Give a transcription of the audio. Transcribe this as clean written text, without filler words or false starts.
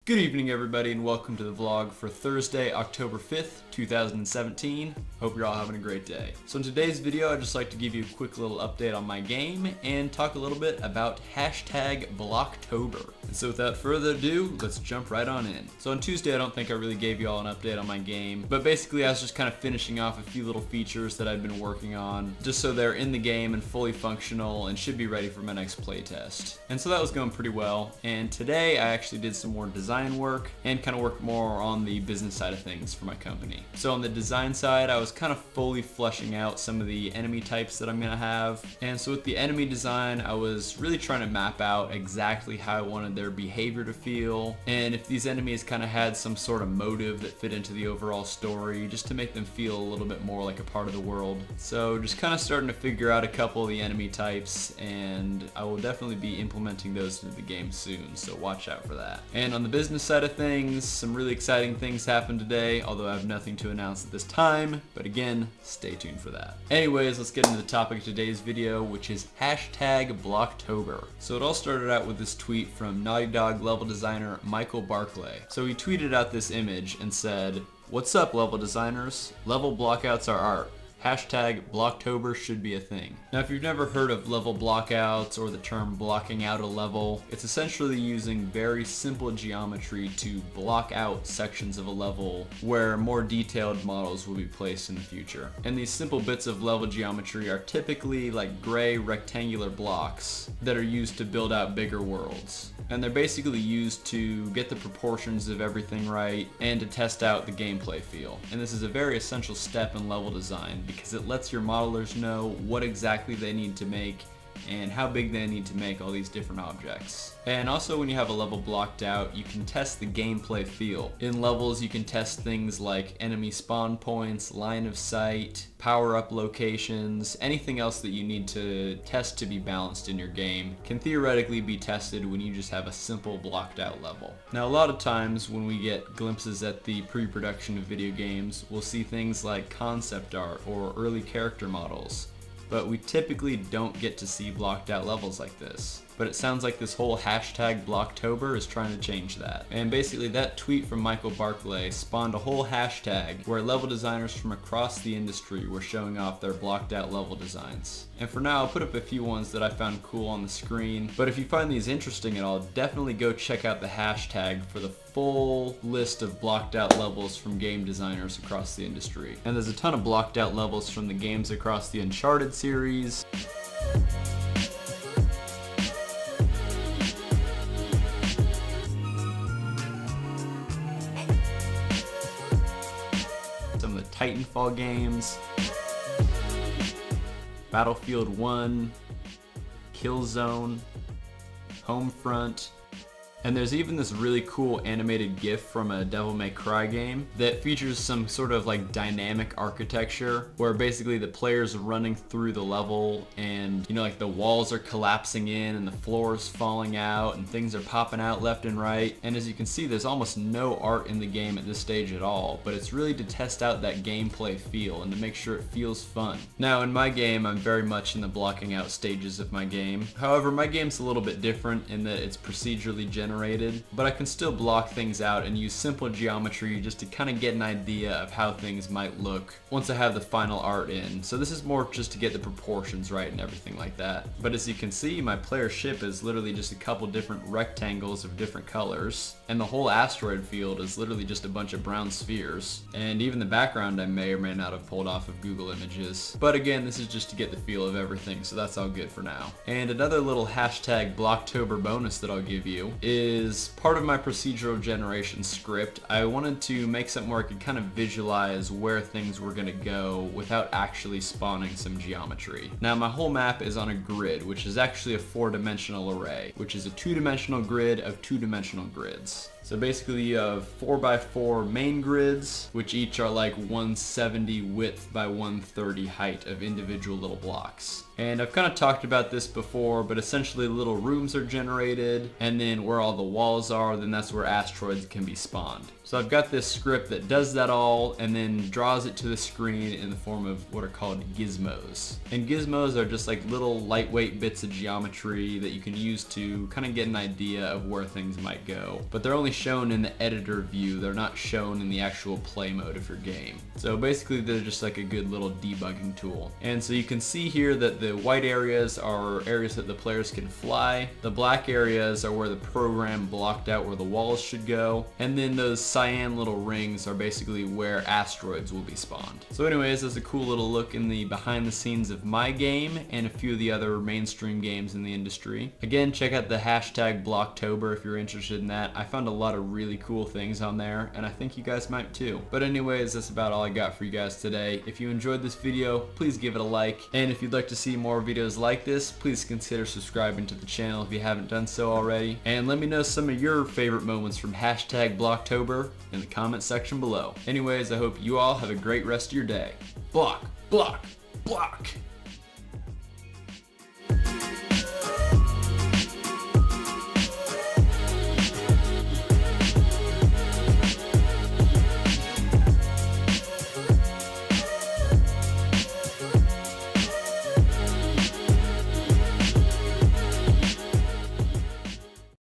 Good evening everybody and welcome to the vlog for Thursday, October 5th, 2017. Hope you're all having a great day. So in today's video, I'd just like to give you a quick little update on my game and talk a little bit about hashtag blocktober. And so without further ado, let's jump right on in. So on Tuesday, I don't think I really gave you all an update on my game, but basically I was just kind of finishing off a few little features that I've been working on, just so they're in the game and fully functional and should be ready for my next playtest. And so that was going pretty well. And today I actually did some more design work and kind of worked more on the business side of things for my company. So on the design side, I was kind of fully fleshing out some of the enemy types that I'm gonna have. And so with the enemy design, I was really trying to map out exactly how I wanted their behavior to feel, and if these enemies kind of had some sort of motive that fit into the overall story, just to make them feel a little bit more like a part of the world. So just kind of starting to figure out a couple of the enemy types, and I will definitely be implementing those into the game soon, so watch out for that. And on the business side of things, some really exciting things happened today, although I have nothing to announce at this time, but again, stay tuned for that. Anyways, let's get into the topic of today's video, which is hashtag blocktober. So it all started out with this tweet from Naughty Dog level designer Michael Barclay. So he tweeted out this image and said, "What's up, level designers? Level blockouts are art. Hashtag blocktober should be a thing." Now, if you've never heard of level blockouts or the term blocking out a level, it's essentially using very simple geometry to block out sections of a level where more detailed models will be placed in the future. And these simple bits of level geometry are typically like gray rectangular blocks that are used to build out bigger worlds. And they're basically used to get the proportions of everything right and to test out the gameplay feel. And this is a very essential step in level design, because it lets your modelers know what exactly they need to make and how big they need to make all these different objects. And also, when you have a level blocked out, you can test the gameplay feel. In levels, you can test things like enemy spawn points, line of sight, power-up locations, anything else that you need to test to be balanced in your game can theoretically be tested when you just have a simple blocked out level. Now, a lot of times when we get glimpses at the pre-production of video games, we'll see things like concept art or early character models, but we typically don't get to see blocked out levels like this. But it sounds like this whole hashtag blocktober is trying to change that. And basically that tweet from Michael Barclay spawned a whole hashtag where level designers from across the industry were showing off their blocked out level designs. And for now, I'll put up a few ones that I found cool on the screen, but if you find these interesting at all, definitely go check out the hashtag for the full list of blocked out levels from game designers across the industry. And there's a ton of blocked out levels from the games across the Uncharted series, some of the Titanfall games, Battlefield 1, Killzone, Homefront, and there's even this really cool animated GIF from a Devil May Cry game that features some sort of like dynamic architecture where basically the player's running through the level and, you know, like the walls are collapsing in and the floor is falling out and things are popping out left and right. And as you can see, there's almost no art in the game at this stage at all, but it's really to test out that gameplay feel and to make sure it feels fun. Now, in my game, I'm very much in the blocking out stages of my game. However, my game's a little bit different in that it's procedurally generated, but I can still block things out and use simple geometry just to kind of get an idea of how things might look once I have the final art in. So this is more just to get the proportions right and everything like that. But as you can see, my player ship is literally just a couple different rectangles of different colors, and the whole asteroid field is literally just a bunch of brown spheres. And even the background I may or may not have pulled off of Google Images. But again, this is just to get the feel of everything, so that's all good for now. And another little hashtag blocktober bonus that I'll give you is part of my procedural generation script. I wanted to make something where I could kind of visualize where things were gonna go without actually spawning some geometry. Now, my whole map is on a grid, which is actually a 4-dimensional array, which is a 2-dimensional grid of 2-dimensional grids. So basically you have 4x4 main grids, which each are like 170 width by 130 height of individual little blocks. And I've kind of talked about this before, but essentially little rooms are generated, and then where all the walls are, then that's where asteroids can be spawned. So I've got this script that does that all and then draws it to the screen in the form of what are called gizmos. And gizmos are just like little lightweight bits of geometry that you can use to kind of get an idea of where things might go. But they're only shown in the editor view. They're not shown in the actual play mode of your game. So basically they're just like a good little debugging tool. And so you can see here that the white areas are areas that the players can fly. The black areas are where the program blocked out where the walls should go. And then those cyan little rings are basically where asteroids will be spawned. So anyways, that's a cool little look in the behind the scenes of my game and a few of the other mainstream games in the industry. Again, check out the hashtag blocktober if you're interested in that. I found a lot of really cool things on there, and I think you guys might too. But anyways, that's about all I got for you guys today. If you enjoyed this video, please give it a like. And if you'd like to see more videos like this, please consider subscribing to the channel if you haven't done so already. And let me know some of your favorite moments from hashtag blocktober in the comment section below. Anyways, I hope you all have a great rest of your day. Block, block, block!